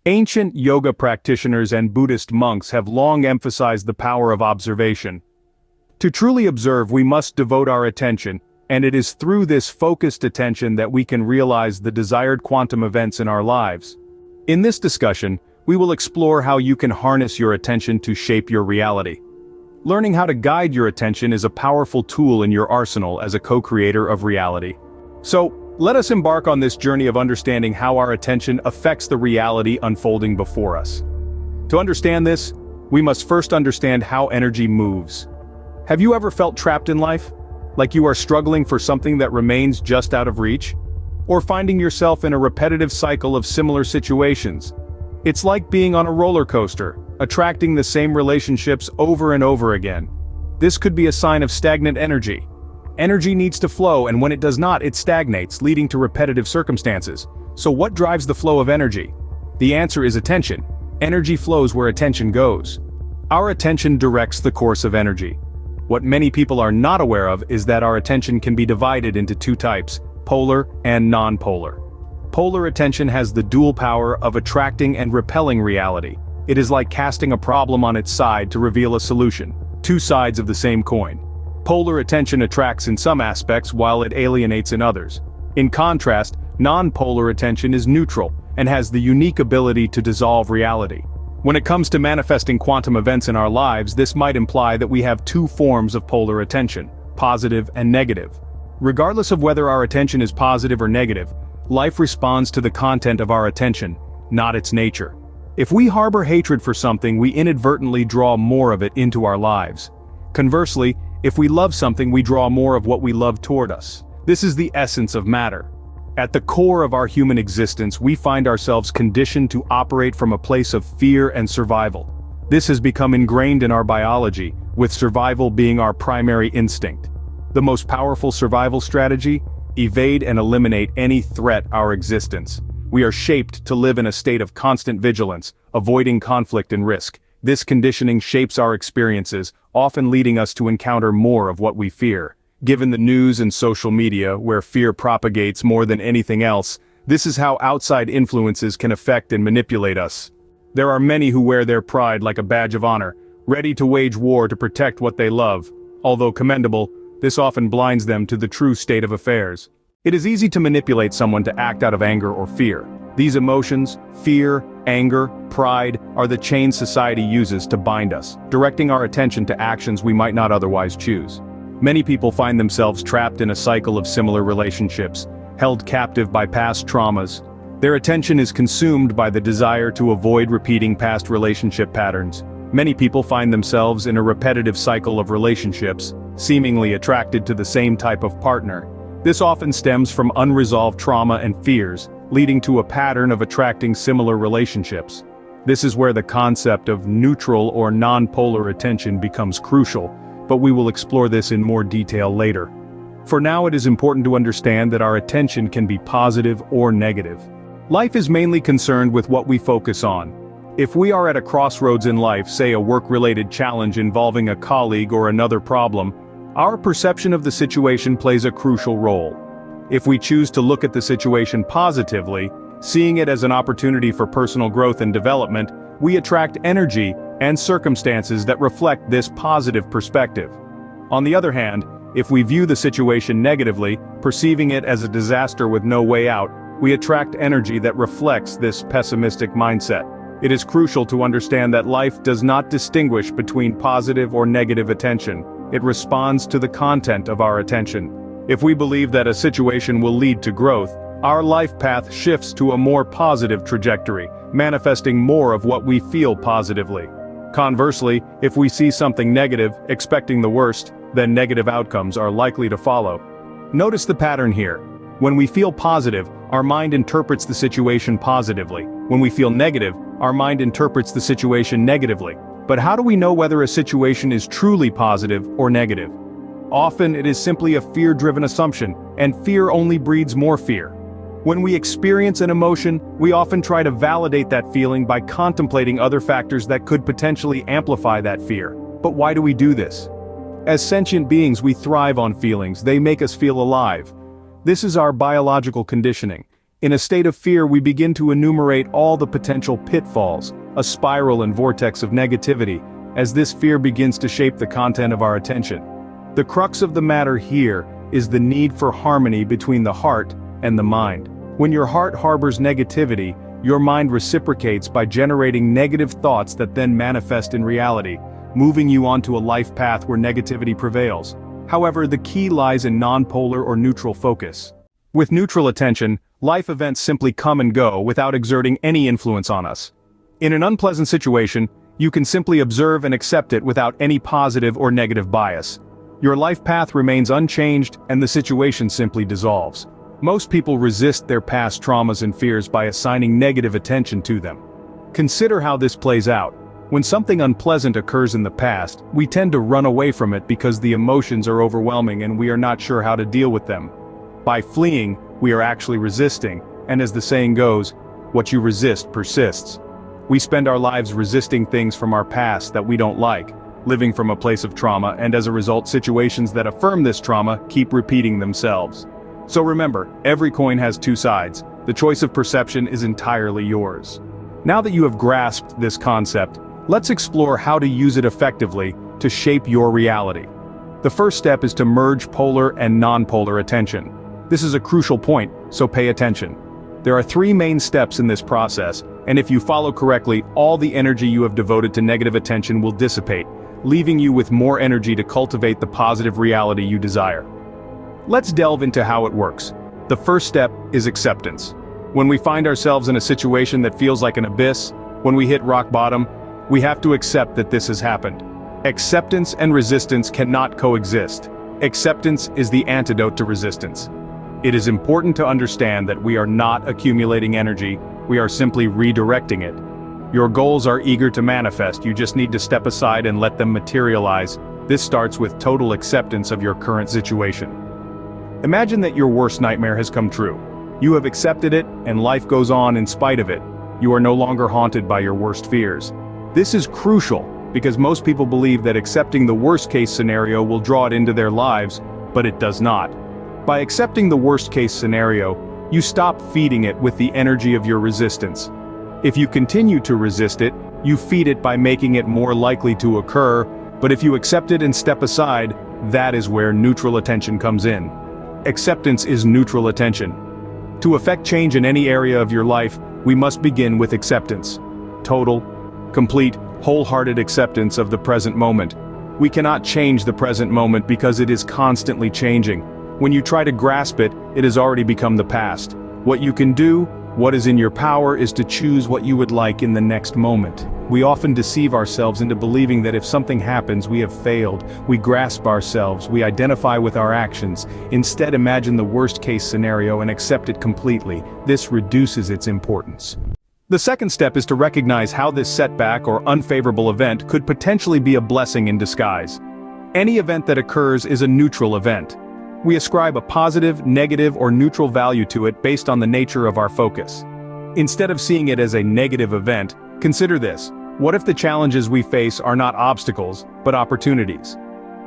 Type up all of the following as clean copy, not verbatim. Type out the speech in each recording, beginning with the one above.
Ancient yoga practitioners and Buddhist monks have long emphasized the power of observation. To truly observe, we must devote our attention, and it is through this focused attention that we can realize the desired quantum events in our lives. In this discussion, we will explore how you can harness your attention to shape your reality. Learning how to guide your attention is a powerful tool in your arsenal as a co-creator of reality. So, let us embark on this journey of understanding how our attention affects the reality unfolding before us. To understand this, we must first understand how energy moves. Have you ever felt trapped in life? Like you are struggling for something that remains just out of reach? Or finding yourself in a repetitive cycle of similar situations? It's like being on a roller coaster, attracting the same relationships over and over again. This could be a sign of stagnant energy. Energy needs to flow, and when it does not, it stagnates, leading to repetitive circumstances. So what drives the flow of energy? The answer is attention. Energy flows where attention goes. Our attention directs the course of energy. What many people are not aware of is that our attention can be divided into two types, polar and nonpolar. Polar attention has the dual power of attracting and repelling reality. It is like casting a problem on its side to reveal a solution, two sides of the same coin. Polar attention attracts in some aspects while it alienates in others. In contrast, non-polar attention is neutral and has the unique ability to dissolve reality. When it comes to manifesting quantum events in our lives, this might imply that we have two forms of polar attention, positive and negative. Regardless of whether our attention is positive or negative, life responds to the content of our attention, not its nature. If we harbor hatred for something, we inadvertently draw more of it into our lives. Conversely, if we love something, we draw more of what we love toward us. This is the essence of matter. At the core of our human existence, we find ourselves conditioned to operate from a place of fear and survival. This has become ingrained in our biology, with survival being our primary instinct. The most powerful survival strategy? Evade and eliminate any threat our existence. We are shaped to live in a state of constant vigilance, avoiding conflict and risk. This conditioning shapes our experiences, often leading us to encounter more of what we fear. Given the news and social media, where fear propagates more than anything else, this is how outside influences can affect and manipulate us. There are many who wear their pride like a badge of honor, ready to wage war to protect what they love. Although commendable, this often blinds them to the true state of affairs. It is easy to manipulate someone to act out of anger or fear. These emotions, fear, anger, pride, are the chains society uses to bind us, directing our attention to actions we might not otherwise choose. Many people find themselves trapped in a cycle of similar relationships, held captive by past traumas. Their attention is consumed by the desire to avoid repeating past relationship patterns. Many people find themselves in a repetitive cycle of relationships, seemingly attracted to the same type of partner. This often stems from unresolved trauma and fears, leading to a pattern of attracting similar relationships. This is where the concept of neutral or non-polar attention becomes crucial, but we will explore this in more detail later. For now, it is important to understand that our attention can be positive or negative. Life is mainly concerned with what we focus on. If we are at a crossroads in life, say a work-related challenge involving a colleague or another problem, our perception of the situation plays a crucial role. If we choose to look at the situation positively, seeing it as an opportunity for personal growth and development, we attract energy and circumstances that reflect this positive perspective. On the other hand, if we view the situation negatively, perceiving it as a disaster with no way out, we attract energy that reflects this pessimistic mindset. It is crucial to understand that life does not distinguish between positive or negative attention. It responds to the content of our attention. If we believe that a situation will lead to growth, our life path shifts to a more positive trajectory, manifesting more of what we feel positively. Conversely, if we see something negative, expecting the worst, then negative outcomes are likely to follow. Notice the pattern here. When we feel positive, our mind interprets the situation positively. When we feel negative, our mind interprets the situation negatively. But how do we know whether a situation is truly positive or negative? Often it is simply a fear-driven assumption, and fear only breeds more fear. When we experience an emotion, we often try to validate that feeling by contemplating other factors that could potentially amplify that fear. But why do we do this? As sentient beings, we thrive on feelings. They make us feel alive. This is our biological conditioning. In a state of fear, we begin to enumerate all the potential pitfalls, a spiral and vortex of negativity, as this fear begins to shape the content of our attention. The crux of the matter here is the need for harmony between the heart and the mind. When your heart harbors negativity, your mind reciprocates by generating negative thoughts that then manifest in reality, moving you onto a life path where negativity prevails. However, the key lies in nonpolar or neutral focus. With neutral attention, life events simply come and go without exerting any influence on us. In an unpleasant situation, you can simply observe and accept it without any positive or negative bias. Your life path remains unchanged and the situation simply dissolves. Most people resist their past traumas and fears by assigning negative attention to them. Consider how this plays out. When something unpleasant occurs in the past, we tend to run away from it because the emotions are overwhelming and we are not sure how to deal with them. By fleeing, we are actually resisting, and as the saying goes, what you resist persists. We spend our lives resisting things from our past that we don't like, living from a place of trauma, and as a result, situations that affirm this trauma keep repeating themselves. So remember, every coin has two sides. The choice of perception is entirely yours. Now that you have grasped this concept, let's explore how to use it effectively to shape your reality. The first step is to merge polar and nonpolar attention. This is a crucial point, so pay attention. There are three main steps in this process, and if you follow correctly, all the energy you have devoted to negative attention will dissipate, leaving you with more energy to cultivate the positive reality you desire. Let's delve into how it works. The first step is acceptance. When we find ourselves in a situation that feels like an abyss, when we hit rock bottom, we have to accept that this has happened. Acceptance and resistance cannot coexist. Acceptance is the antidote to resistance. It is important to understand that we are not accumulating energy, we are simply redirecting it. Your goals are eager to manifest, you just need to step aside and let them materialize. This starts with total acceptance of your current situation. Imagine that your worst nightmare has come true. You have accepted it, and life goes on in spite of it. You are no longer haunted by your worst fears. This is crucial, because most people believe that accepting the worst-case scenario will draw it into their lives, but it does not. By accepting the worst-case scenario, you stop feeding it with the energy of your resistance. If you continue to resist it, you feed it by making it more likely to occur, but if you accept it and step aside, that is where neutral attention comes in. Acceptance is neutral attention. To effect change in any area of your life, we must begin with acceptance. Total, complete, wholehearted acceptance of the present moment. We cannot change the present moment because it is constantly changing. When you try to grasp it, it has already become the past. What you can do, what is in your power, is to choose what you would like in the next moment. We often deceive ourselves into believing that if something happens, we have failed. We grasp ourselves, we identify with our actions. Instead, imagine the worst-case scenario and accept it completely. This reduces its importance. The second step is to recognize how this setback or unfavorable event could potentially be a blessing in disguise. Any event that occurs is a neutral event. We ascribe a positive, negative, or neutral value to it based on the nature of our focus. Instead of seeing it as a negative event, consider this. What if the challenges we face are not obstacles, but opportunities?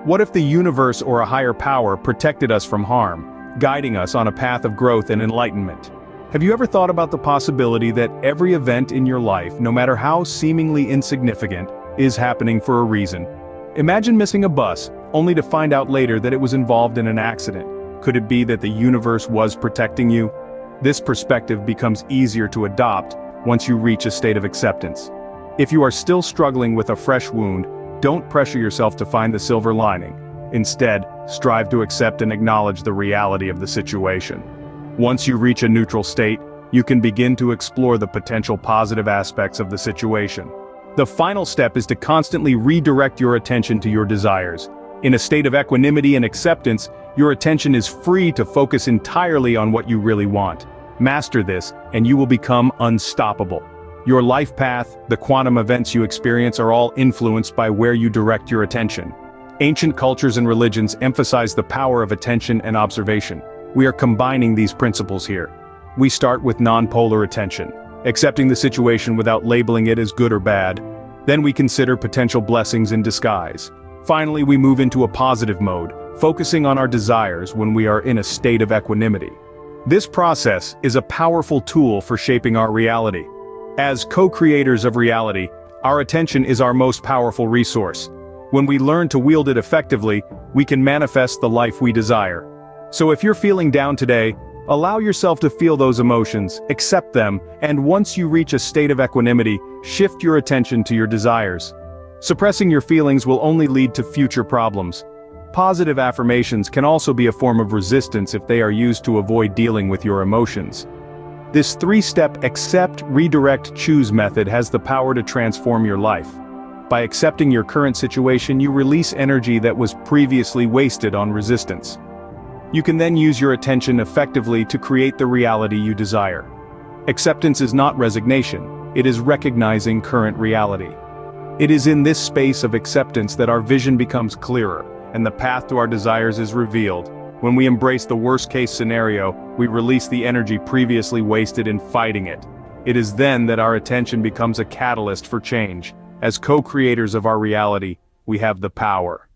What if the universe or a higher power protected us from harm, guiding us on a path of growth and enlightenment? Have you ever thought about the possibility that every event in your life, no matter how seemingly insignificant, is happening for a reason? Imagine missing a bus, only to find out later that it was involved in an accident. Could it be that the universe was protecting you? This perspective becomes easier to adopt once you reach a state of acceptance. If you are still struggling with a fresh wound, don't pressure yourself to find the silver lining. Instead, strive to accept and acknowledge the reality of the situation. Once you reach a neutral state, you can begin to explore the potential positive aspects of the situation. The final step is to constantly redirect your attention to your desires. In a state of equanimity and acceptance, your attention is free to focus entirely on what you really want. Master this, and you will become unstoppable. Your life path, the quantum events you experience, are all influenced by where you direct your attention. Ancient cultures and religions emphasize the power of attention and observation. We are combining these principles here. We start with nonpolar attention, accepting the situation without labeling it as good or bad. Then we consider potential blessings in disguise. Finally, we move into a positive mode, focusing on our desires when we are in a state of equanimity. This process is a powerful tool for shaping our reality. As co-creators of reality, our attention is our most powerful resource. When we learn to wield it effectively, we can manifest the life we desire. So if you're feeling down today, allow yourself to feel those emotions, accept them, and once you reach a state of equanimity, shift your attention to your desires. Suppressing your feelings will only lead to future problems. Positive affirmations can also be a form of resistance if they are used to avoid dealing with your emotions. This 3-step accept, redirect, choose method has the power to transform your life. By accepting your current situation, you release energy that was previously wasted on resistance. You can then use your attention effectively to create the reality you desire. Acceptance is not resignation, it is recognizing current reality. It is in this space of acceptance that our vision becomes clearer, and the path to our desires is revealed. When we embrace the worst-case scenario, we release the energy previously wasted in fighting it. It is then that our attention becomes a catalyst for change. As co-creators of our reality, we have the power.